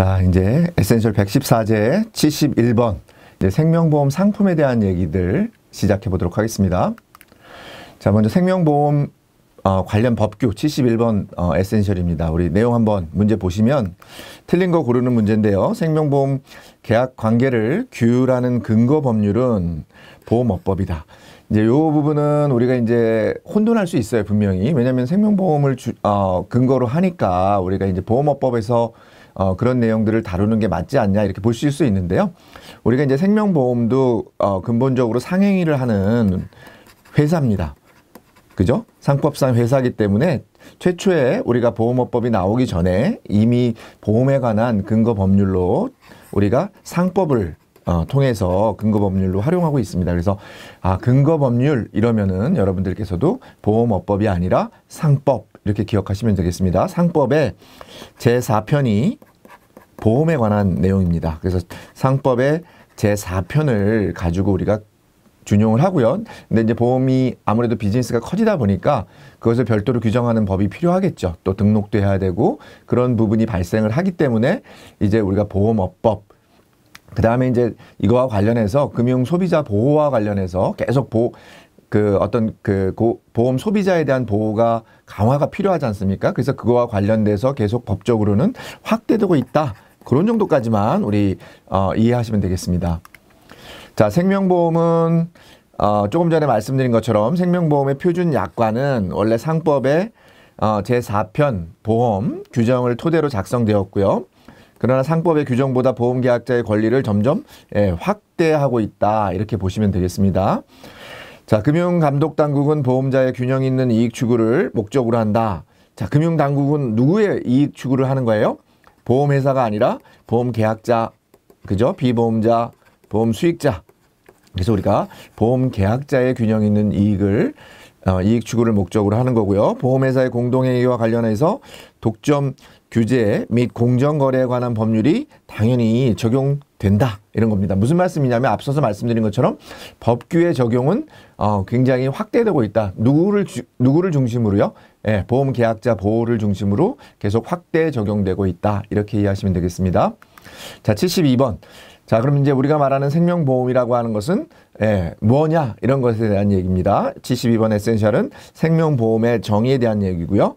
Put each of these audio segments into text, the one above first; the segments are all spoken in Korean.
자, 이제 에센셜 114제 71번 이제 생명보험 상품에 대한 얘기들 시작해 보도록 하겠습니다. 자, 먼저 생명보험 관련 법규 71번 에센셜입니다. 우리 내용 한번 문제 보시면 틀린 거 고르는 문제인데요. 생명보험 계약 관계를 규율하는 근거 법률은 보험업법이다. 이제 요 부분은 우리가 이제 혼돈할 수 있어요, 분명히. 왜냐하면 생명보험을 근거로 하니까 우리가 이제 보험업법에서 그런 내용들을 다루는 게 맞지 않냐 이렇게 보실 수 있는데요. 우리가 이제 생명보험도 근본적으로 상행위를 하는 회사입니다. 그죠? 상법상 회사이기 때문에 최초에 우리가 보험업법이 나오기 전에 이미 보험에 관한 근거 법률로 우리가 상법을 통해서 근거 법률로 활용하고 있습니다. 그래서 근거 법률 이러면은 여러분들께서도 보험업법이 아니라 상법 이렇게 기억하시면 되겠습니다. 상법의 제4편이 보험에 관한 내용입니다. 그래서 상법의 제4편을 가지고 우리가 준용을 하고요. 근데 이제 보험이 아무래도 비즈니스가 커지다 보니까 그것을 별도로 규정하는 법이 필요하겠죠. 또 등록도 해야 되고 그런 부분이 발생을 하기 때문에 이제 우리가 보험업법 그 다음에 이제 이거와 관련해서 금융 소비자 보호와 관련해서 계속 보험 소비자에 대한 보호가 강화가 필요하지 않습니까? 그래서 그거와 관련돼서 계속 법적으로는 확대되고 있다. 그런 정도까지만 우리 이해하시면 되겠습니다. 자, 생명보험은 조금 전에 말씀드린 것처럼 생명보험의 표준 약관은 원래 상법의 제4편 보험 규정을 토대로 작성되었고요. 그러나 상법의 규정보다 보험계약자의 권리를 점점 확대하고 있다. 이렇게 보시면 되겠습니다. 자, 금융감독당국은 보험자의 균형 있는 이익 추구를 목적으로 한다. 자, 금융당국은 누구의 이익 추구를 하는 거예요? 보험회사가 아니라 보험계약자, 그죠? 비보험자, 보험 수익자. 그래서 우리가 보험계약자의 균형 있는 이익 추구를 목적으로 하는 거고요. 보험회사의 공동행위와 관련해서 독점 규제 및 공정거래에 관한 법률이 당연히 적용된다. 이런 겁니다. 무슨 말씀이냐면 앞서서 말씀드린 것처럼 법규의 적용은 굉장히 확대되고 있다. 누구를 중심으로요? 보험계약자 보호를 중심으로 계속 확대 적용되고 있다. 이렇게 이해하시면 되겠습니다. 자, 72번. 자, 그럼 이제 우리가 말하는 생명보험이라고 하는 것은 뭐냐 이런 것에 대한 얘기입니다. 72번 에센셜은 생명보험의 정의에 대한 얘기고요.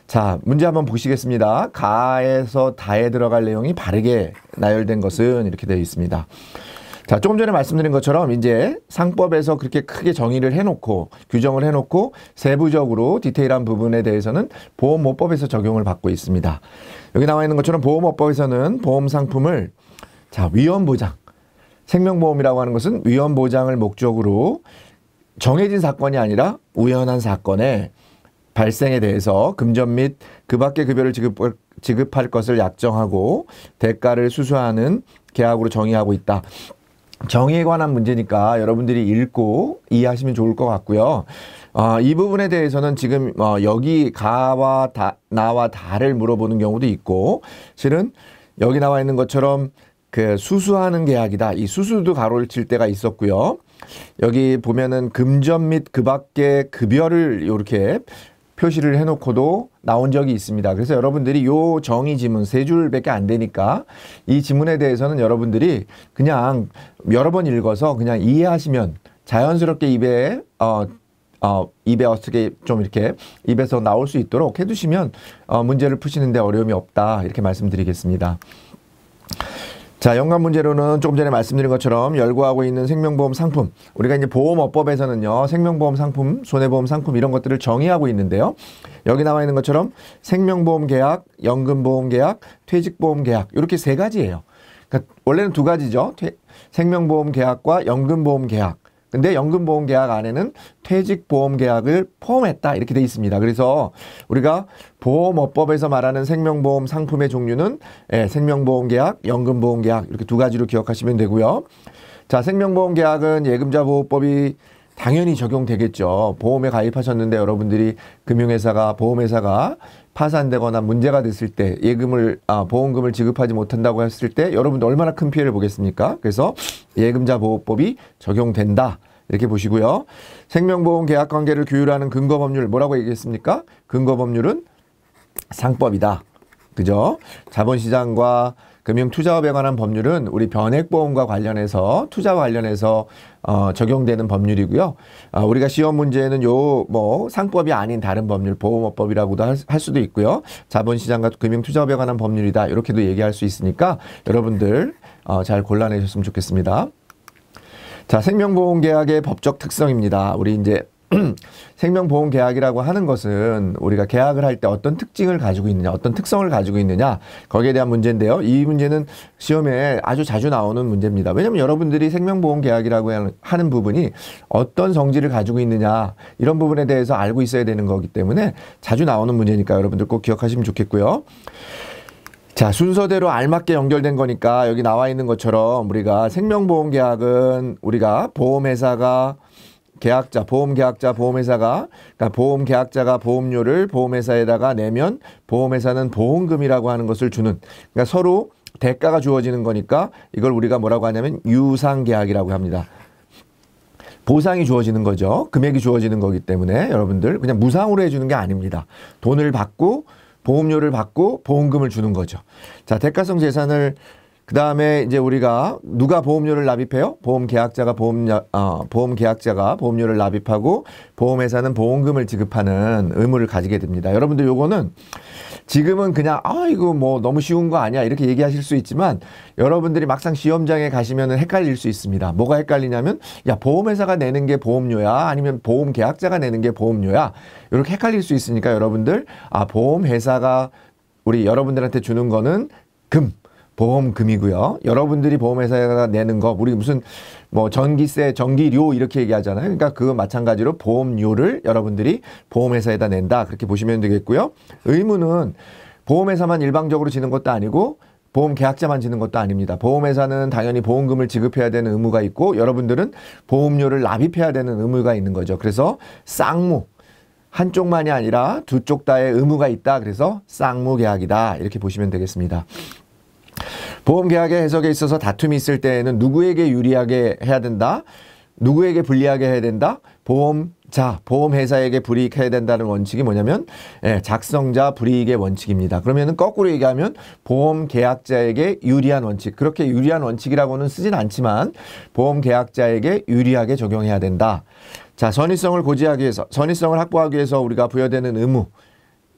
자, 문제 한번 보시겠습니다. 가에서 다에 들어갈 내용이 바르게 나열된 것은 이렇게 되어 있습니다. 자, 조금 전에 말씀드린 것처럼 이제 상법에서 그렇게 크게 정의를 해놓고 규정을 해놓고 세부적으로 디테일한 부분에 대해서는 보험업법에서 적용을 받고 있습니다. 여기 나와 있는 것처럼 보험업법에서는 보험 상품을 자, 위험보장. 생명보험이라고 하는 것은 위험보장을 목적으로 정해진 사건이 아니라 우연한 사건의 발생에 대해서 금전 및 그 밖의 급여를 지급할 것을 약정하고 대가를 수수하는 계약으로 정의하고 있다. 정의에 관한 문제니까 여러분들이 읽고 이해하시면 좋을 것 같고요. 이 부분에 대해서는 지금 여기 가와 나와 다를 물어보는 경우도 있고 실은 여기 나와 있는 것처럼 수수하는 계약이다. 이 수수도 가로를 칠 때가 있었고요. 여기 보면은 금전 및 그 밖의 급여를 이렇게 표시를 해놓고도 나온 적이 있습니다. 그래서 여러분들이 요 정의 지문 3줄밖에 안 되니까 이 지문에 대해서는 여러분들이 그냥 여러 번 읽어서 그냥 이해하시면 자연스럽게 입에 어떻게 좀 이렇게 입에서 나올 수 있도록 해두시면 문제를 푸시는데 어려움이 없다. 이렇게 말씀드리겠습니다. 자, 연관 문제로는 조금 전에 말씀드린 것처럼 열거하고 있는 생명보험 상품. 우리가 이제 보험업법에서는요, 생명보험 상품, 손해보험 상품 이런 것들을 정의하고 있는데요. 여기 나와 있는 것처럼 생명보험 계약, 연금보험 계약, 퇴직보험 계약 이렇게 3가지예요. 그러니까 원래는 2가지죠. 생명보험 계약과 연금보험 계약. 근데 연금보험 계약 안에는 퇴직보험 계약을 포함했다 이렇게 돼 있습니다. 그래서 우리가 보험업법에서 말하는 생명보험 상품의 종류는 생명보험 계약, 연금보험 계약 이렇게 2가지로 기억하시면 되고요. 자, 생명보험 계약은 예금자보호법이 당연히 적용되겠죠. 보험에 가입하셨는데 여러분들이 보험회사가 파산되거나 문제가 됐을 때 보험금을 지급하지 못한다고 했을 때 여러분들 얼마나 큰 피해를 보겠습니까? 그래서 예금자보호법이 적용된다. 이렇게 보시고요. 생명보험 계약관계를 규율하는 근거법률 뭐라고 얘기했습니까? 근거법률은 상법이다. 그죠? 자본시장과 금융투자업에 관한 법률은 우리 변액보험과 관련해서 투자와 관련해서 적용되는 법률이고요. 우리가 시험 문제에는 상법이 아닌 다른 법률, 보험업법이라고도 할 수도 있고요. 자본시장과 금융투자업에 관한 법률이다. 이렇게도 얘기할 수 있으니까 여러분들 잘 골라내셨으면 좋겠습니다. 자, 생명보험계약의 법적 특성입니다. 우리 이제 생명보험계약이라고 하는 것은 우리가 계약을 할 때 어떤 특징을 가지고 있느냐, 어떤 특성을 가지고 있느냐, 거기에 대한 문제인데요. 이 문제는 시험에 아주 자주 나오는 문제입니다. 왜냐하면 여러분들이 생명보험계약이라고 하는 부분이 어떤 성질을 가지고 있느냐, 이런 부분에 대해서 알고 있어야 되는 거기 때문에 자주 나오는 문제니까 여러분들 꼭 기억하시면 좋겠고요. 자, 순서대로 알맞게 연결된 거니까 여기 나와 있는 것처럼 우리가 생명보험계약은 우리가 보험회사가 계약자, 보험회사가, 그러니까 보험계약자가 보험료를 보험회사에다가 내면 보험회사는 보험금이라고 하는 것을 주는, 그러니까 서로 대가가 주어지는 거니까 이걸 우리가 뭐라고 하냐면 유상계약이라고 합니다. 보상이 주어지는 거죠. 금액이 주어지는 거기 때문에 여러분들 그냥 무상으로 해주는 게 아닙니다. 돈을 받고 보험료를 받고 보험금을 주는 거죠. 자, 대가성 재산을 그 다음에 이제 우리가 누가 보험료를 납입해요? 보험계약자가 보험료를 납입하고 보험회사는 보험금을 지급하는 의무를 가지게 됩니다. 여러분들 요거는 지금은 그냥 이거 뭐 너무 쉬운 거 아니야 이렇게 얘기하실 수 있지만 여러분들이 막상 시험장에 가시면은 헷갈릴 수 있습니다. 뭐가 헷갈리냐면 야, 보험회사가 내는 게 보험료야 아니면 보험계약자가 내는 게 보험료야 이렇게 헷갈릴 수 있으니까 여러분들 보험회사가 우리 여러분들한테 주는 거는 보험금이고요. 여러분들이 보험회사가 내는 거, 우리 무슨 뭐 전기세, 전기료 이렇게 얘기하잖아요. 그러니까 그거 마찬가지로 보험료를 여러분들이 보험회사에다 낸다. 그렇게 보시면 되겠고요. 의무는 보험회사만 일방적으로 지는 것도 아니고 보험계약자만 지는 것도 아닙니다. 보험회사는 당연히 보험금을 지급해야 되는 의무가 있고 여러분들은 보험료를 납입해야 되는 의무가 있는 거죠. 그래서 쌍무. 한쪽만이 아니라 두 쪽 다의 의무가 있다. 그래서 쌍무계약이다. 이렇게 보시면 되겠습니다. 보험계약의 해석에 있어서 다툼이 있을 때에는 누구에게 유리하게 해야 된다? 누구에게 불리하게 해야 된다? 보험회사에게 불이익해야 된다는 원칙이 뭐냐면 작성자 불이익의 원칙입니다. 그러면 거꾸로 얘기하면 보험계약자에게 유리한 원칙. 그렇게 유리한 원칙이라고는 쓰진 않지만 보험계약자에게 유리하게 적용해야 된다. 자, 선의성을 확보하기 위해서 우리가 부여되는 의무.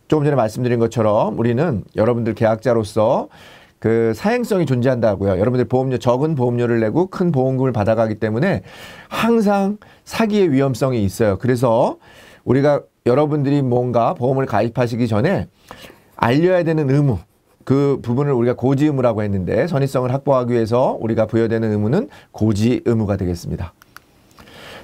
조금 전에 말씀드린 것처럼 우리는 여러분들 계약자로서 그 사행성이 존재한다고요. 여러분들 적은 보험료를 내고 큰 보험금을 받아가기 때문에 항상 사기의 위험성이 있어요. 그래서 우리가 여러분들이 뭔가 보험을 가입하시기 전에 알려야 되는 의무, 그 부분을 우리가 고지 의무라고 했는데 선의성을 확보하기 위해서 우리가 부여되는 의무는 고지 의무가 되겠습니다.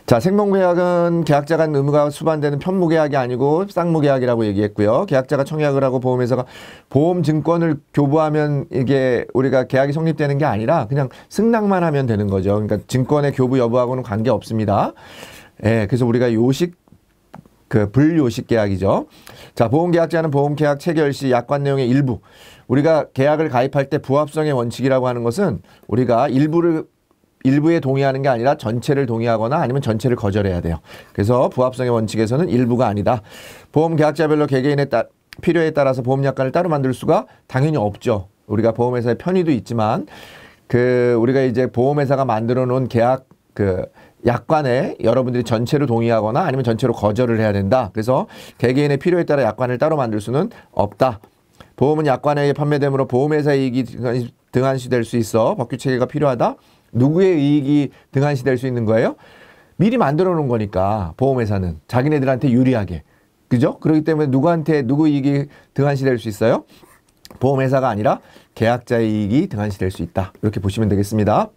자, 생명계약은 계약자 간 의무가 수반되는 편무계약이 아니고 쌍무계약이라고 얘기했고요. 계약자가 청약을 하고 보험회사가 보험증권을 교부하면 이게 우리가 계약이 성립되는 게 아니라 그냥 승낙만 하면 되는 거죠. 그러니까 증권의 교부 여부하고는 관계없습니다. 그래서 우리가 불요식 계약이죠. 자, 보험계약자는 보험계약 체결 시 약관 내용의 일부. 우리가 계약을 가입할 때 부합성의 원칙이라고 하는 것은 우리가 일부에 동의하는 게 아니라 전체를 동의하거나 아니면 전체를 거절해야 돼요. 그래서 부합성의 원칙에서는 일부가 아니다. 보험계약자별로 개개인의 필요에 따라서 보험약관을 따로 만들 수가 당연히 없죠. 우리가 보험회사의 편의도 있지만 우리가 이제 보험회사가 만들어 놓은 계약 약관에 여러분들이 전체로 동의하거나 아니면 전체로 거절을 해야 된다. 그래서 개개인의 필요에 따라 약관을 따로 만들 수는 없다. 보험은 약관에 의해 판매되므로 보험회사의 이익이 등한시될 수 있어 법규 체계가 필요하다. 누구의 이익이 등한시될 수 있는 거예요? 미리 만들어 놓은 거니까 보험회사는 자기네들한테 유리하게. 그죠? 그렇기 때문에 누구 이익이 등한시될 수 있어요? 보험회사가 아니라 계약자의 이익이 등한시될 수 있다. 이렇게 보시면 되겠습니다.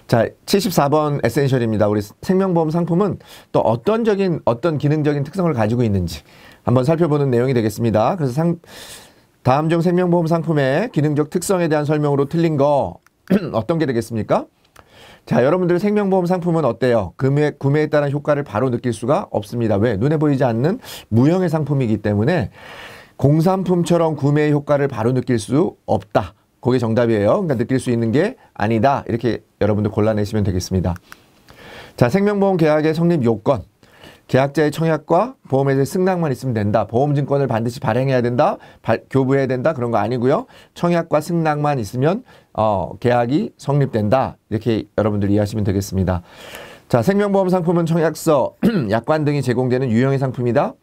자, 74번 에센셜입니다. 우리 생명보험 상품은 또 어떤 기능적인 특성을 가지고 있는지 한번 살펴보는 내용이 되겠습니다. 그래서 다음 중 생명보험 상품의 기능적 특성에 대한 설명으로 틀린 거 어떤 게 되겠습니까? 자, 여러분들 생명보험 상품은 어때요? 구매에 따른 효과를 바로 느낄 수가 없습니다. 왜? 눈에 보이지 않는 무형의 상품이기 때문에 공산품처럼 구매의 효과를 바로 느낄 수 없다. 그게 정답이에요. 그러니까 느낄 수 있는 게 아니다. 이렇게 여러분들 골라내시면 되겠습니다. 자, 생명보험 계약의 성립 요건. 계약자의 청약과 보험회사의 승낙만 있으면 된다. 보험증권을 반드시 발행해야 된다. 교부해야 된다. 그런 거 아니고요. 청약과 승낙만 있으면 계약이 성립된다. 이렇게 여러분들이 이해하시면 되겠습니다. 자, 생명보험 상품은 청약서, 약관 등이 제공되는 유형의 상품이다.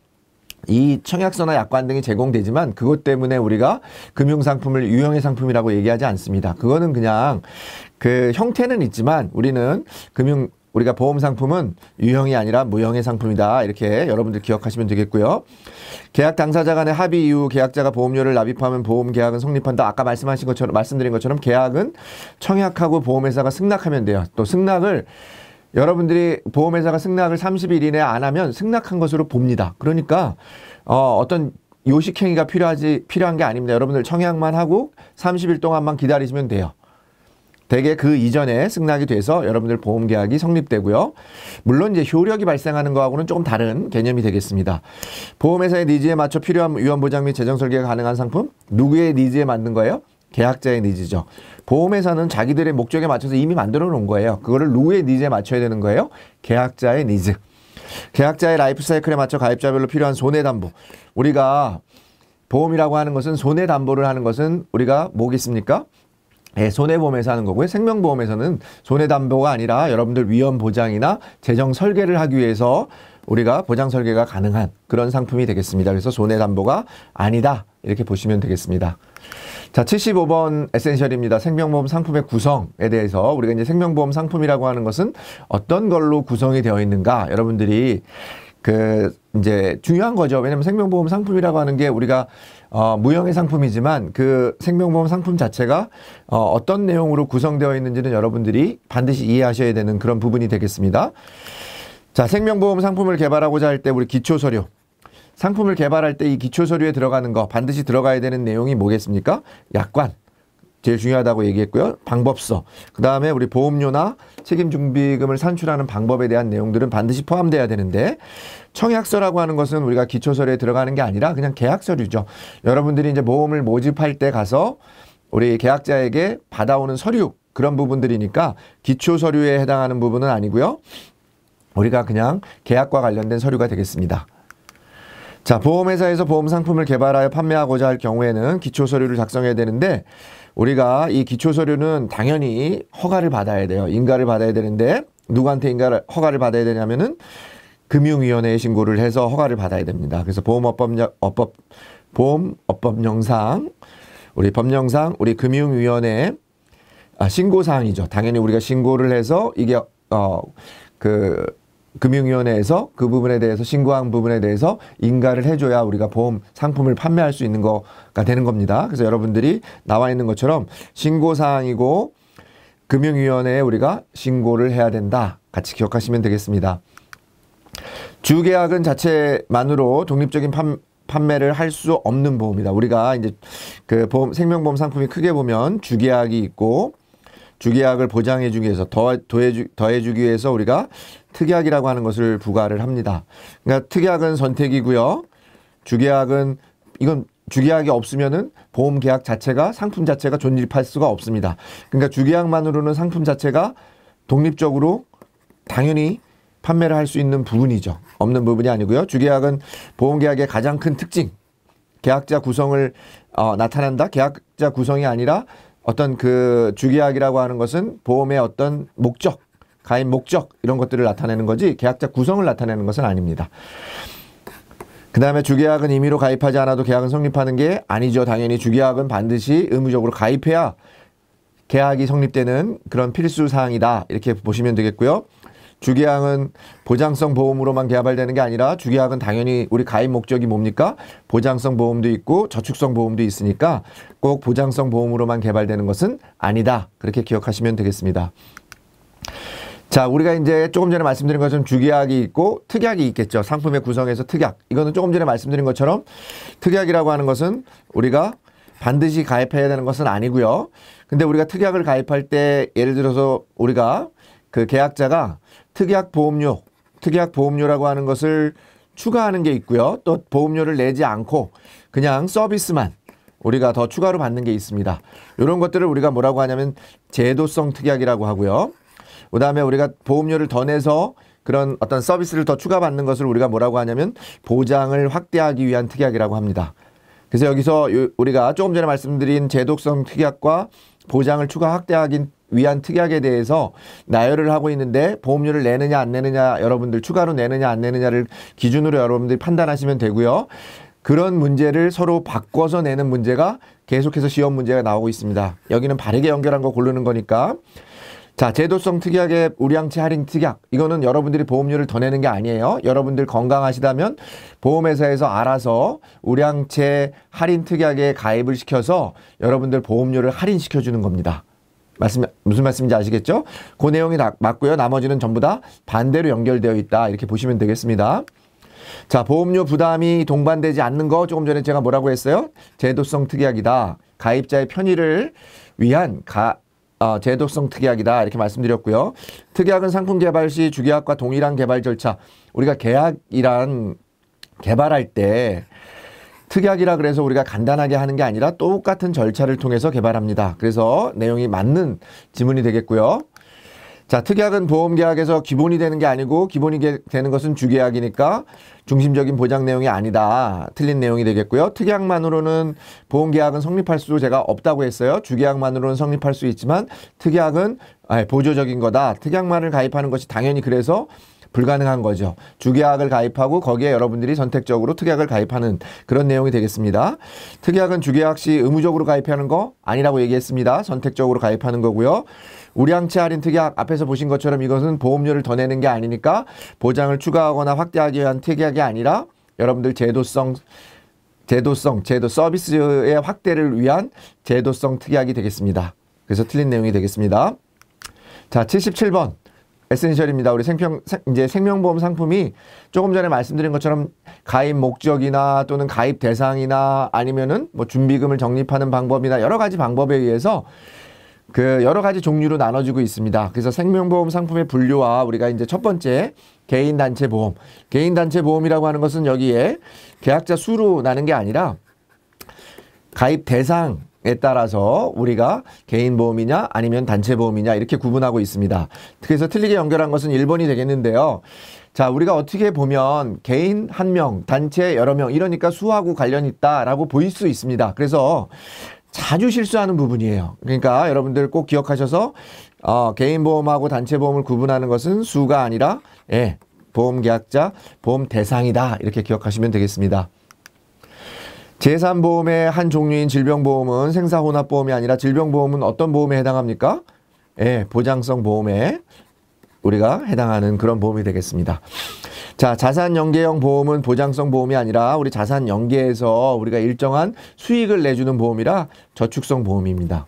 이 청약서나 약관 등이 제공되지만 그것 때문에 우리가 금융상품을 유형의 상품이라고 얘기하지 않습니다. 그거는 그냥 그 형태는 있지만 우리가 보험 상품은 유형이 아니라 무형의 상품이다. 이렇게 여러분들 기억하시면 되겠고요. 계약 당사자 간의 합의 이후 계약자가 보험료를 납입하면 보험 계약은 성립한다. 아까 말씀드린 것처럼 계약은 청약하고 보험회사가 승낙하면 돼요. 또 승낙을 여러분들이 보험회사가 승낙을 30일 이내에 안 하면 승낙한 것으로 봅니다. 그러니까 어떤 요식행위가 필요한 게 아닙니다. 여러분들 청약만 하고 30일 동안만 기다리시면 돼요. 대개 그 이전에 승낙이 돼서 여러분들 보험계약이 성립되고요. 물론 이제 효력이 발생하는 거하고는 조금 다른 개념이 되겠습니다. 보험회사의 니즈에 맞춰 필요한 위험보장 및 재정설계가 가능한 상품? 누구의 니즈에 맞는 거예요? 계약자의 니즈죠. 보험회사는 자기들의 목적에 맞춰서 이미 만들어 놓은 거예요. 그거를 누구의 니즈에 맞춰야 되는 거예요? 계약자의 니즈. 계약자의 라이프 사이클에 맞춰 가입자별로 필요한 손해담보. 우리가 보험이라고 하는 것은 손해담보를 하는 것은 우리가 뭐겠습니까? 네, 손해보험에서 하는 거고요. 생명보험에서는 손해담보가 아니라 여러분들 위험보장이나 재정설계를 하기 위해서 우리가 보장설계가 가능한 그런 상품이 되겠습니다. 그래서 손해담보가 아니다. 이렇게 보시면 되겠습니다. 자, 75번 에센셜입니다. 생명보험 상품의 구성에 대해서 우리가 이제 생명보험 상품이라고 하는 것은 어떤 걸로 구성이 되어 있는가? 여러분들이 이제 중요한 거죠. 왜냐면 생명보험 상품이라고 하는 게 우리가 무형의 상품이지만 그 생명보험 상품 자체가 어떤 내용으로 구성되어 있는지는 여러분들이 반드시 이해하셔야 되는 그런 부분이 되겠습니다. 자, 생명보험 상품을 개발하고자 할 때 우리 기초서류. 상품을 개발할 때 이 기초서류에 들어가는 거 반드시 들어가야 되는 내용이 뭐겠습니까? 약관. 제일 중요하다고 얘기했고요. 방법서. 그 다음에 우리 보험료나 책임준비금을 산출하는 방법에 대한 내용들은 반드시 포함돼야 되는데 청약서라고 하는 것은 우리가 기초서류에 들어가는 게 아니라 그냥 계약서류죠. 여러분들이 이제 보험을 모집할 때 가서 우리 계약자에게 받아오는 서류 그런 부분들이니까 기초서류에 해당하는 부분은 아니고요. 우리가 그냥 계약과 관련된 서류가 되겠습니다. 자, 보험회사에서 보험 상품을 개발하여 판매하고자 할 경우에는 기초서류를 작성해야 되는데 우리가 이 기초서류는 당연히 허가를 받아야 돼요. 인가를 받아야 되는데 누구한테 허가를 받아야 되냐면은 금융위원회에 신고를 해서 허가를 받아야 됩니다. 그래서 보험업법령상 우리 법령상 우리 금융위원회에 신고사항이죠. 당연히 우리가 신고를 해서 이게 금융위원회에서 그 부분에 대해서 신고한 부분에 대해서 인가를 해줘야 우리가 보험 상품을 판매할 수 있는 거가 되는 겁니다. 그래서 여러분들이 나와 있는 것처럼 신고사항이고 금융위원회에 우리가 신고를 해야 된다. 같이 기억하시면 되겠습니다. 주계약은 자체만으로 독립적인 판매를 할 수 없는 보험이다. 우리가 이제 생명보험 상품이 크게 보면 주계약이 있고 주계약을 보장해주기 위해서 더해주기 위해서 우리가 특약이라고 하는 것을 부과를 합니다. 그러니까 특약은 선택이고요. 이건 주계약이 없으면은 보험 계약 자체가 상품 자체가 존립할 수가 없습니다. 그러니까 주계약만으로는 상품 자체가 독립적으로 당연히 판매를 할 수 있는 부분이죠. 없는 부분이 아니고요. 주계약은 보험계약의 가장 큰 특징, 계약자 구성을 나타낸다. 계약자 구성이 아니라 어떤 주계약이라고 하는 것은 보험의 어떤 목적, 가입 목적 이런 것들을 나타내는 거지 계약자 구성을 나타내는 것은 아닙니다. 그 다음에 주계약은 임의로 가입하지 않아도 계약은 성립하는 게 아니죠. 당연히 주계약은 반드시 의무적으로 가입해야 계약이 성립되는 그런 필수 사항이다. 이렇게 보시면 되겠고요. 주계약은 보장성 보험으로만 개발되는 게 아니라 주계약은 당연히 우리 가입 목적이 뭡니까? 보장성 보험도 있고 저축성 보험도 있으니까 꼭 보장성 보험으로만 개발되는 것은 아니다. 그렇게 기억하시면 되겠습니다. 자, 우리가 이제 조금 전에 말씀드린 것처럼 주계약이 있고 특약이 있겠죠. 상품의 구성에서 특약. 이거는 조금 전에 말씀드린 것처럼 특약이라고 하는 것은 우리가 반드시 가입해야 되는 것은 아니고요. 근데 우리가 특약을 가입할 때 예를 들어서 우리가 계약자가 특약 보험료라고 하는 것을 추가하는 게 있고요. 또 보험료를 내지 않고 그냥 서비스만 우리가 더 추가로 받는 게 있습니다. 이런 것들을 우리가 뭐라고 하냐면 제도성 특약이라고 하고요. 그 다음에 우리가 보험료를 더 내서 그런 어떤 서비스를 더 추가받는 것을 우리가 뭐라고 하냐면 보장을 확대하기 위한 특약이라고 합니다. 그래서 여기서 우리가 조금 전에 말씀드린 제도성 특약과 보장을 추가 확대하기 위한 특약에 대해서 나열을 하고 있는데 보험료를 내느냐 안 내느냐 여러분들 추가로 내느냐 안 내느냐를 기준으로 여러분들이 판단하시면 되고요. 그런 문제를 서로 바꿔서 내는 문제가 계속해서 시험 문제가 나오고 있습니다. 여기는 바르게 연결한 거 고르는 거니까. 자, 제도성 특약의 우량치 할인 특약. 이거는 여러분들이 보험료를 더 내는 게 아니에요. 여러분들 건강하시다면 보험회사에서 알아서 우량치 할인 특약에 가입을 시켜서 여러분들 보험료를 할인시켜주는 겁니다. 무슨 말씀인지 아시겠죠? 그 내용이 맞고요. 나머지는 전부 다 반대로 연결되어 있다. 이렇게 보시면 되겠습니다. 자, 보험료 부담이 동반되지 않는 거 조금 전에 제가 뭐라고 했어요? 제도성 특약이다. 가입자의 편의를 위한 제도성 특약이다. 이렇게 말씀드렸고요. 특약은 상품 개발 시 주계약과 동일한 개발 절차. 우리가 개발할 때 특약이라 그래서 우리가 간단하게 하는 게 아니라 똑같은 절차를 통해서 개발합니다. 그래서 내용이 맞는 지문이 되겠고요. 자, 특약은 보험계약에서 기본이 되는 게 아니고 기본이 되는 것은 주계약이니까 중심적인 보장 내용이 아니다. 틀린 내용이 되겠고요. 특약만으로는 보험계약은 성립할 수 제가 없다고 했어요. 주계약만으로는 성립할 수 있지만 특약은 보조적인 거다. 특약만을 가입하는 것이 당연히 그래서 불가능한 거죠. 주계약을 가입하고 거기에 여러분들이 선택적으로 특약을 가입하는 그런 내용이 되겠습니다. 특약은 주계약 시 의무적으로 가입하는 거 아니라고 얘기했습니다. 선택적으로 가입하는 거고요. 우량치 할인 특약 앞에서 보신 것처럼 이것은 보험료를 더 내는 게 아니니까 보장을 추가하거나 확대하기 위한 특약이 아니라 여러분들 제도 서비스의 확대를 위한 제도성 특약이 되겠습니다. 그래서 틀린 내용이 되겠습니다. 자, 77번. 에센셜입니다. 우리 생명보험 상품이 조금 전에 말씀드린 것처럼 가입 목적이나 또는 가입 대상이나 아니면은 뭐 준비금을 적립하는 방법이나 여러 가지 방법에 의해서 그 여러 가지 종류로 나눠지고 있습니다. 그래서 생명보험 상품의 분류와 우리가 이제 첫 번째 개인단체 보험. 개인단체 보험이라고 하는 것은 여기에 계약자 수로 나는 게 아니라 가입 대상 에 따라서 우리가 개인 보험이냐 아니면 단체 보험이냐 이렇게 구분하고 있습니다. 그래서 틀리게 연결한 것은 1번이 되겠는데요. 자, 우리가 어떻게 보면 개인 1명, 단체 여러 명 이러니까 수하고 관련이 있다라고 보일 수 있습니다. 그래서 자주 실수하는 부분이에요. 그러니까 여러분들 꼭 기억하셔서 개인 보험하고 단체 보험을 구분하는 것은 수가 아니라 보험 계약자, 보험 대상이다. 이렇게 기억하시면 되겠습니다. 재산보험의 한 종류인 질병보험은 생사혼합보험이 아니라 질병보험은 어떤 보험에 해당합니까? 보장성 보험에 우리가 해당하는 그런 보험이 되겠습니다. 자, 자산연계형 보험은 보장성 보험이 아니라 우리 자산연계에서 우리가 일정한 수익을 내주는 보험이라 저축성 보험입니다.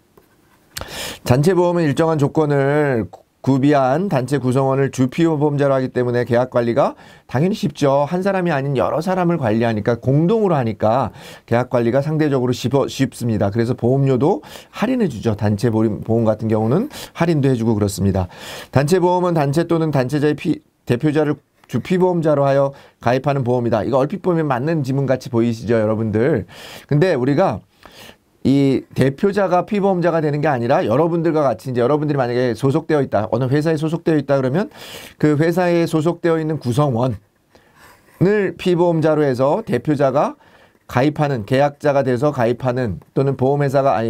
단체보험은 일정한 조건을 구비한 단체 구성원을 주피보험자로 하기 때문에 계약 관리가 당연히 쉽죠. 한 사람이 아닌 여러 사람을 관리하니까 공동으로 하니까 계약 관리가 상대적으로 쉽습니다. 그래서 보험료도 할인해 주죠. 단체 보험 같은 경우는 할인도 해주고 그렇습니다. 단체 보험은 단체 또는 단체자의 대표자를 주피보험자로 하여 가입하는 보험이다. 이거 얼핏 보면 맞는 지문같이 보이시죠, 여러분들. 근데 우리가 이 대표자가 피보험자가 되는 게 아니라 여러분들과 같이 이제 여러분들이 만약에 소속되어 있다. 어느 회사에 소속되어 있다 그러면 그 회사에 소속되어 있는 구성원을 피보험자로 해서 대표자가 가입하는 계약자가 돼서 가입하는 또는 보험회사가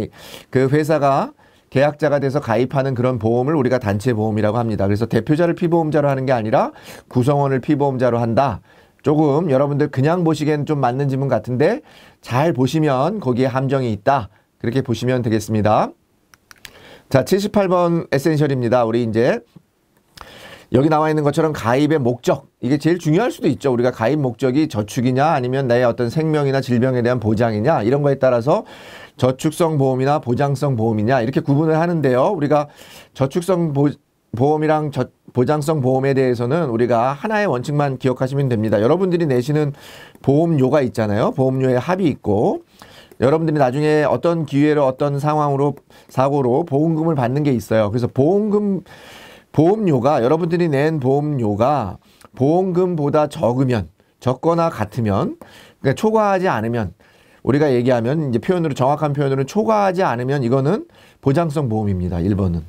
그 회사가 계약자가 돼서 가입하는 그런 보험을 우리가 단체 보험이라고 합니다. 그래서 대표자를 피보험자로 하는 게 아니라 구성원을 피보험자로 한다. 조금 여러분들 그냥 보시기엔 좀 맞는 지문 같은데 잘 보시면 거기에 함정이 있다. 그렇게 보시면 되겠습니다. 자, 78번 에센셜입니다. 우리 이제 여기 나와 있는 것처럼 가입의 목적. 이게 제일 중요할 수도 있죠. 우리가 가입 목적이 저축이냐 아니면 나의 어떤 생명이나 질병에 대한 보장이냐 이런 거에 따라서 저축성 보험이나 보장성 보험이냐 이렇게 구분을 하는데요. 우리가 저축성 보험이랑 보장성 보험에 대해서는 우리가 하나의 원칙만 기억하시면 됩니다. 여러분들이 내시는 보험료가 있잖아요. 보험료의 합이 있고 여러분들이 나중에 어떤 기회로 어떤 상황으로 사고로 보험금을 받는 게 있어요. 그래서 보험료가 여러분들이 낸 보험료가 보험금보다 적거나 같으면 그러니까 초과하지 않으면 우리가 얘기하면 이제 정확한 표현으로 초과하지 않으면 이거는 보장성 보험입니다. 1번은.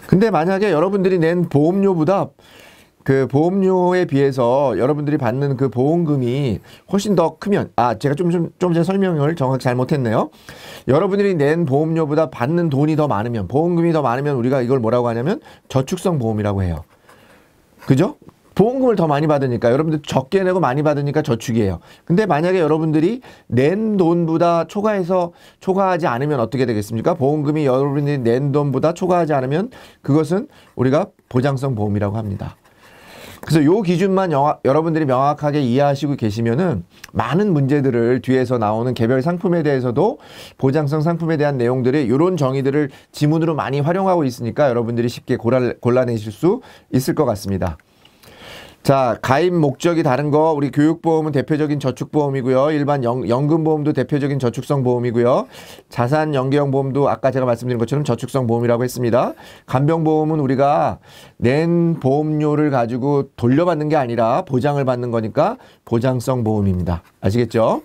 근데 만약에 여러분들이 낸 보험료보다 그 보험료에 비해서 여러분들이 받는 그 보험금이 훨씬 더 크면, 제가 좀 전에 설명을 정확히 잘못했네요. 여러분들이 낸 보험료보다 받는 돈이 더 많으면, 보험금이 더 많으면 우리가 이걸 뭐라고 하냐면 저축성 보험이라고 해요. 그죠? 보험금을 더 많이 받으니까, 여러분들 적게 내고 많이 받으니까 저축이에요. 근데 만약에 여러분들이 낸 돈보다 초과하지 않으면 어떻게 되겠습니까? 보험금이 여러분들이 낸 돈보다 초과하지 않으면 그것은 우리가 보장성 보험이라고 합니다. 그래서 요 기준만 여러분들이 명확하게 이해하시고 계시면은 많은 문제들을 뒤에서 나오는 개별 상품에 대해서도 보장성 상품에 대한 내용들이 이런 정의들을 지문으로 많이 활용하고 있으니까 여러분들이 쉽게 골라내실 수 있을 것 같습니다. 자, 가입 목적이 다른 거, 우리 교육보험은 대표적인 저축보험이고요. 일반 연금보험도 대표적인 저축성 보험이고요. 자산 연계형 보험도 아까 제가 말씀드린 것처럼 저축성 보험이라고 했습니다. 간병보험은 우리가 낸 보험료를 가지고 돌려받는 게 아니라 보장을 받는 거니까 보장성 보험입니다. 아시겠죠?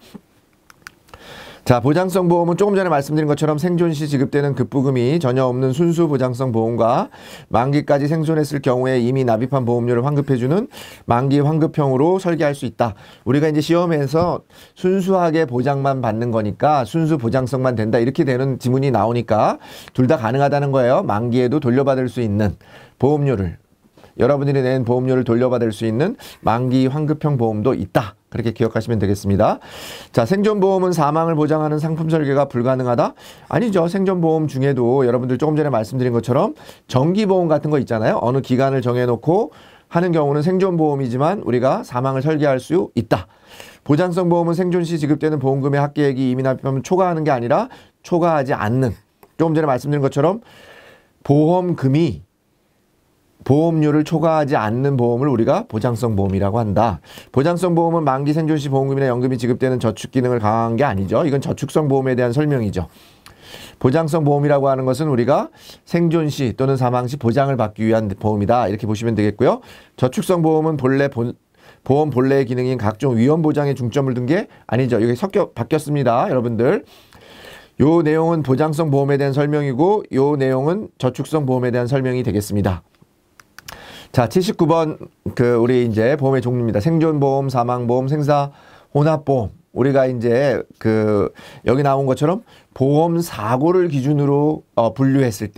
자, 보장성 보험은 조금 전에 말씀드린 것처럼 생존 시 지급되는 급부금이 전혀 없는 순수 보장성 보험과 만기까지 생존했을 경우에 이미 납입한 보험료를 환급해주는 만기 환급형으로 설계할 수 있다. 우리가 이제 시험에서 순수하게 보장만 받는 거니까 순수 보장성만 된다. 이렇게 되는 지문이 나오니까 둘 다 가능하다는 거예요. 만기에도 돌려받을 수 있는 보험료를, 여러분들이 낸 보험료를 돌려받을 수 있는 만기 환급형 보험도 있다. 그렇게 기억하시면 되겠습니다. 자, 생존보험은 사망을 보장하는 상품 설계가 불가능하다? 아니죠. 생존보험 중에도 여러분들 조금 전에 말씀드린 것처럼 정기보험 같은 거 있잖아요. 어느 기간을 정해놓고 하는 경우는 생존보험이지만 우리가 사망을 설계할 수 있다. 보장성 보험은 생존 시 지급되는 보험금의 합계액이 이미 납입하면 초과하는 게 아니라 초과하지 않는, 조금 전에 말씀드린 것처럼 보험금이 보험료를 초과하지 않는 보험을 우리가 보장성 보험이라고 한다. 보장성 보험은 만기 생존 시 보험금이나 연금이 지급되는 저축 기능을 강화한 게 아니죠. 이건 저축성 보험에 대한 설명이죠. 보장성 보험이라고 하는 것은 우리가 생존 시 또는 사망 시 보장을 받기 위한 보험이다. 이렇게 보시면 되겠고요. 저축성 보험은 보험 본래의 기능인 각종 위험 보장에 중점을 둔 게 아니죠. 이게 바뀌었습니다. 여러분들. 요 내용은 보장성 보험에 대한 설명이고 요 내용은 저축성 보험에 대한 설명이 되겠습니다. 자, 79번 우리 이제 보험의 종류입니다. 생존보험, 사망보험, 생사 혼합보험. 우리가 이제 여기 나온 것처럼 보험 사고를 기준으로 분류했을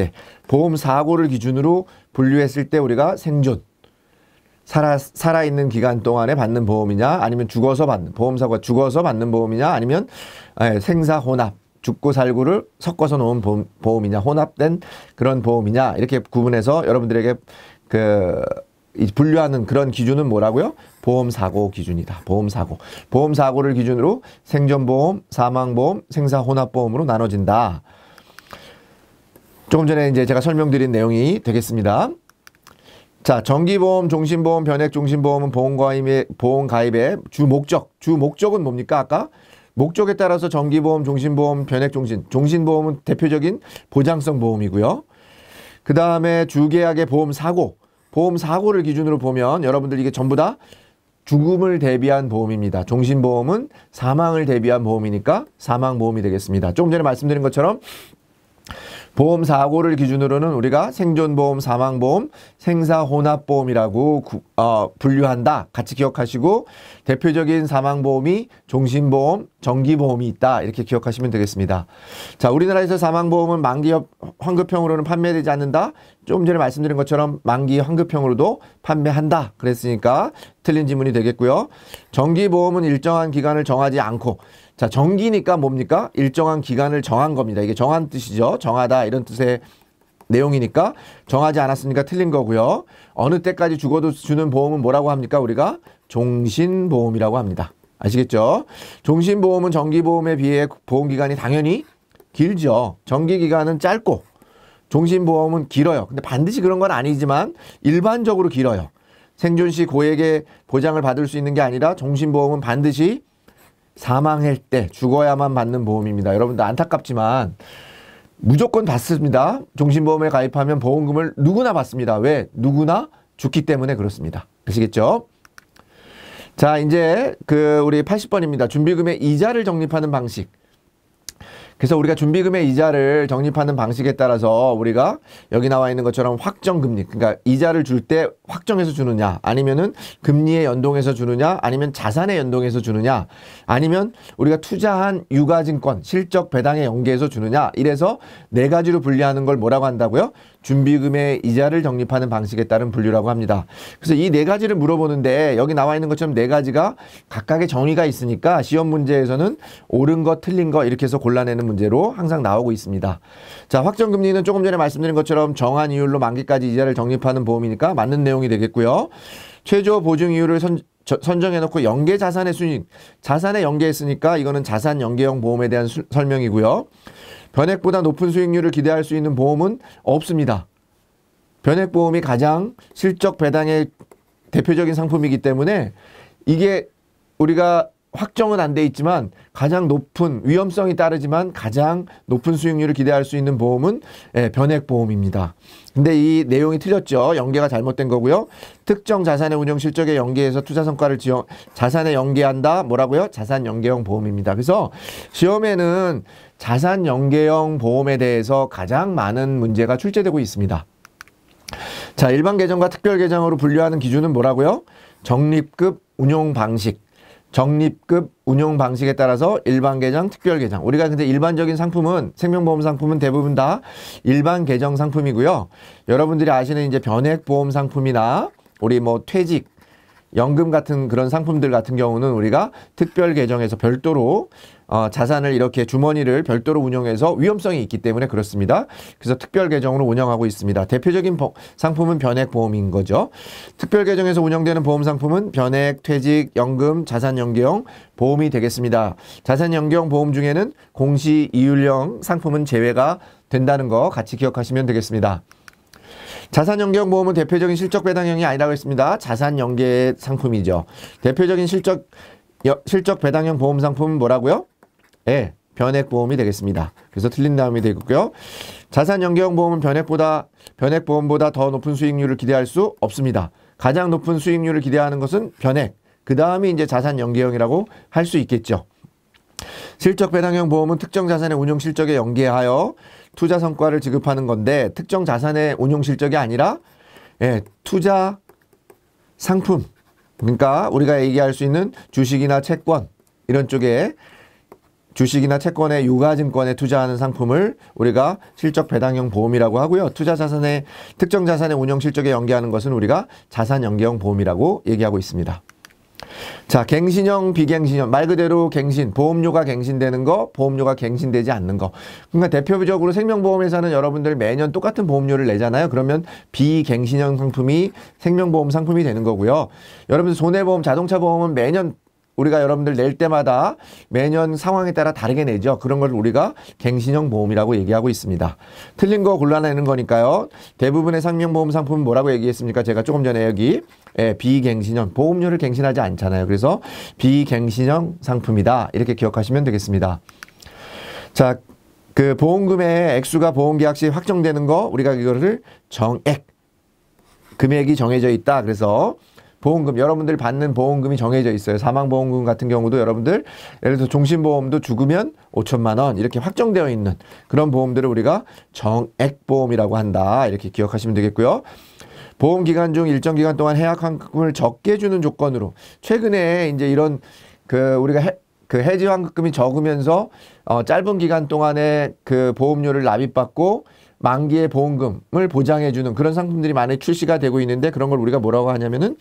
때, 우리가 생존, 살아있는 기간 동안에 받는 보험이냐, 아니면 보험사고가 죽어서 받는 보험이냐, 아니면 생사 혼합, 죽고 살고를 섞어서 놓은 보험이냐, 혼합된 그런 보험이냐, 이렇게 구분해서 여러분들에게 분류하는 그런 기준은 뭐라고요? 보험사고 기준이다. 보험사고를 기준으로 생존보험, 사망보험, 생사혼합보험으로 나눠진다. 조금 전에 이제 제가 설명드린 내용이 되겠습니다. 자, 정기보험, 종신보험, 변액종신보험은 보험 가입의 주목적은 뭡니까? 아까 목적에 따라서 정기보험, 종신보험, 종신보험은 대표적인 보장성 보험이고요. 그 다음에 주계약의 보험사고를 기준으로 보면 여러분들 이게 전부 다 죽음을 대비한 보험입니다. 종신보험은 사망을 대비한 보험이니까 사망보험이 되겠습니다. 조금 전에 말씀드린 것처럼 보험사고를 기준으로는 우리가 생존보험, 사망보험, 생사혼합보험이라고 분류한다. 같이 기억하시고 대표적인 사망보험이 종신보험, 정기보험이 있다. 이렇게 기억하시면 되겠습니다. 자, 우리나라에서 사망보험은 만기 환급형으로는 판매되지 않는다. 조금 전에 말씀드린 것처럼 만기 환급형으로도 판매한다. 그랬으니까 틀린 지문이 되겠고요. 정기보험은 일정한 기간을 정하지 않고, 자, 정기니까 뭡니까? 일정한 기간을 정한 겁니다. 이게 정한 뜻이죠. 정하다 이런 뜻의 내용이니까 정하지 않았으니까 틀린 거고요. 어느 때까지 죽어도 주는 보험은 뭐라고 합니까? 우리가 종신보험이라고 합니다. 아시겠죠? 종신보험은 정기보험에 비해 보험기간이 당연히 길죠. 정기기간은 짧고 종신보험은 길어요. 근데 반드시 그런 건 아니지만 일반적으로 길어요. 생존 시 고액의 보장을 받을 수 있는 게 아니라 종신보험은 반드시 사망할 때 죽어야만 받는 보험입니다. 여러분들 안타깝지만 무조건 받습니다. 종신보험에 가입하면 보험금을 누구나 받습니다. 왜? 누구나 죽기 때문에 그렇습니다. 아시겠죠? 자, 이제 우리 80번입니다. 준비금의 이자를 적립하는 방식. 그래서 우리가 준비금의 이자를 적립하는 방식에 따라서 우리가 여기 나와 있는 것처럼 확정금리, 그러니까 이자를 줄 때 확정해서 주느냐, 아니면은 금리에 연동해서 주느냐, 아니면 자산에 연동해서 주느냐, 아니면 우리가 투자한 유가증권 실적 배당에 연계해서 주느냐, 이래서 네 가지로 분류하는 걸 뭐라고 한다고요? 준비금의 이자를 적립하는 방식에 따른 분류라고 합니다. 그래서 이 네 가지를 물어보는데 여기 나와 있는 것처럼 네 가지가 각각의 정의가 있으니까 시험 문제에서는 옳은 거 틀린 거 이렇게 해서 골라내는 문제로 항상 나오고 있습니다. 자, 확정금리는 조금 전에 말씀드린 것처럼 정한 이율로 만기까지 이자를 적립하는 보험이니까 맞는 내용이 되겠고요. 최저 보증 이율을 선정해놓고 연계 자산의 수익, 자산에 연계했으니까 이거는 자산 연계형 보험에 대한 설명이고요. 변액보다 높은 수익률을 기대할 수 있는 보험은 없습니다. 변액보험이 가장 실적 배당의 대표적인 상품이기 때문에 이게 우리가 확정은 안 돼 있지만 가장 높은 위험성이 따르지만 가장 높은 수익률을 기대할 수 있는 보험은 변액보험입니다. 근데 이 내용이 틀렸죠. 연계가 잘못된 거고요. 특정 자산의 운용 실적에 연계해서 투자 성과를 자산에 연계한다. 뭐라고요? 자산 연계형 보험입니다. 그래서 시험에는 자산 연계형 보험에 대해서 가장 많은 문제가 출제되고 있습니다. 자, 일반 계정과 특별 계정으로 분류하는 기준은 뭐라고요? 적립급 운용 방식. 적립급 운용 방식에 따라서 일반 계정, 특별 계정. 우리가 근데 일반적인 상품은, 생명보험 상품은 대부분 다 일반 계정 상품이고요. 여러분들이 아시는 이제 변액보험 상품이나 우리 뭐 퇴직, 연금 같은 그런 상품들 같은 경우는 우리가 특별 계정에서 별도로 자산을 이렇게 주머니를 별도로 운영해서 위험성이 있기 때문에 그렇습니다. 그래서 특별 계정으로 운영하고 있습니다. 대표적인 상품은 변액보험인 거죠. 특별 계정에서 운영되는 보험 상품은 변액, 퇴직, 연금, 자산 연계형 보험이 되겠습니다. 자산 연계형 보험 중에는 공시 이율형 상품은 제외가 된다는 거 같이 기억하시면 되겠습니다. 자산 연계형 보험은 대표적인 실적 배당형이 아니라고 했습니다. 자산 연계 상품이죠. 대표적인 실적 배당형 보험 상품은 뭐라고요? 예, 변액보험이 되겠습니다. 그래서 틀린 다음이 되겠고요. 자산 연계형 보험은 변액보험보다 더 높은 수익률을 기대할 수 없습니다. 가장 높은 수익률을 기대하는 것은 변액, 그 다음이 이제 자산 연계형이라고 할 수 있겠죠. 실적 배당형 보험은 특정 자산의 운용 실적에 연계하여 투자 성과를 지급하는 건데 특정 자산의 운용 실적이 아니라 투자 상품, 그러니까 우리가 얘기할 수 있는 주식이나 채권 이런 쪽에 주식이나 채권의 유가증권에 투자하는 상품을 우리가 실적 배당형 보험이라고 하고요. 특정 자산의 운용 실적에 연계하는 것은 우리가 자산 연계형 보험이라고 얘기하고 있습니다. 자, 갱신형, 비갱신형. 말 그대로 갱신, 보험료가 갱신되는 거, 보험료가 갱신되지 않는 거. 그러니까 대표적으로 생명보험회사는 여러분들 매년 똑같은 보험료를 내잖아요. 그러면 비갱신형 상품이 생명보험 상품이 되는 거고요. 여러분들 손해보험, 자동차 보험은 매년 우리가 여러분들 낼 때마다 매년 상황에 따라 다르게 내죠. 그런 걸 우리가 갱신형 보험이라고 얘기하고 있습니다. 틀린 거 골라내는 거니까요. 대부분의 생명보험 상품은 뭐라고 얘기했습니까? 제가 조금 전에 여기 비갱신형, 보험료를 갱신하지 않잖아요. 그래서 비갱신형 상품이다. 이렇게 기억하시면 되겠습니다. 자, 그 보험금의 액수가 보험계약 시 확정되는 거 우리가 이거를 정액, 금액이 정해져 있다. 그래서 보험금, 여러분들 받는 보험금이 정해져 있어요. 사망보험금 같은 경우도 여러분들 예를 들어서 종신보험도 죽으면 5천만 원 이렇게 확정되어 있는 그런 보험들을 우리가 정액보험이라고 한다. 이렇게 기억하시면 되겠고요. 보험기간 중 일정 기간 동안 해약 환급금을 적게 주는 조건으로 최근에 이제 이런 우리가 해지 환급금이 적으면서 짧은 기간 동안에 그 보험료를 납입받고 만기의 보험금을 보장해주는 그런 상품들이 많이 출시가 되고 있는데 그런 걸 우리가 뭐라고 하냐면은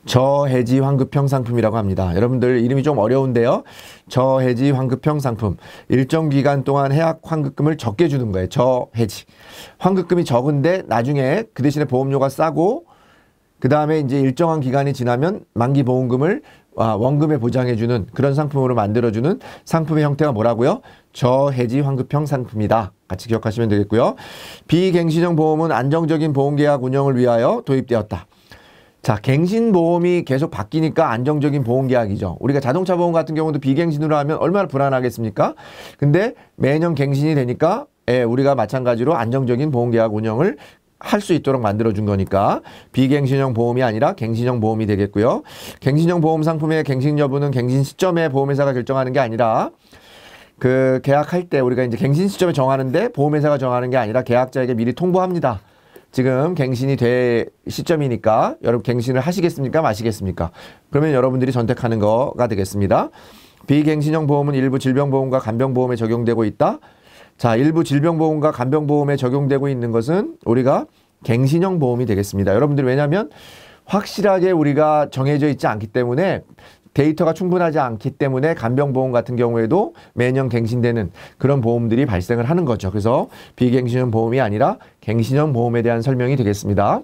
저해지 환급형 상품이라고 합니다. 여러분들 이름이 좀 어려운데요. 저해지 환급형 상품. 일정 기간 동안 해약 환급금을 적게 주는 거예요. 저해지. 환급금이 적은데 나중에 그 대신에 보험료가 싸고 그 다음에 이제 일정한 기간이 지나면 만기 보험금을 원금에 보장해주는 그런 상품으로 만들어주는 상품의 형태가 뭐라고요? 저해지 환급형 상품이다. 같이 기억하시면 되겠고요. 비갱신형 보험은 안정적인 보험계약 운영을 위하여 도입되었다. 자, 갱신보험이 계속 바뀌니까 안정적인 보험계약이죠. 우리가 자동차 보험 같은 경우도 비갱신으로 하면 얼마나 불안하겠습니까? 근데 매년 갱신이 되니까 우리가 마찬가지로 안정적인 보험계약 운영을 할 수 있도록 만들어준 거니까 비갱신형 보험이 아니라 갱신형 보험이 되겠고요. 갱신형 보험 상품의 갱신 여부는 갱신 시점에 보험회사가 결정하는 게 아니라 그 계약할 때 우리가 이제 갱신 시점에 정하는데 보험회사가 정하는 게 아니라 계약자에게 미리 통보합니다. 지금 갱신이 될 시점이니까 여러분 갱신을 하시겠습니까? 마시겠습니까? 그러면 여러분들이 선택하는 거가 되겠습니다. 비갱신형 보험은 일부 질병보험과 간병보험에 적용되고 있다. 자, 일부 질병보험과 간병보험에 적용되고 있는 것은 우리가 갱신형 보험이 되겠습니다. 여러분들 왜냐하면 확실하게 우리가 정해져 있지 않기 때문에 데이터가 충분하지 않기 때문에 간병보험 같은 경우에도 매년 갱신되는 그런 보험들이 발생을 하는 거죠. 그래서 비갱신형 보험이 아니라 갱신형 보험에 대한 설명이 되겠습니다.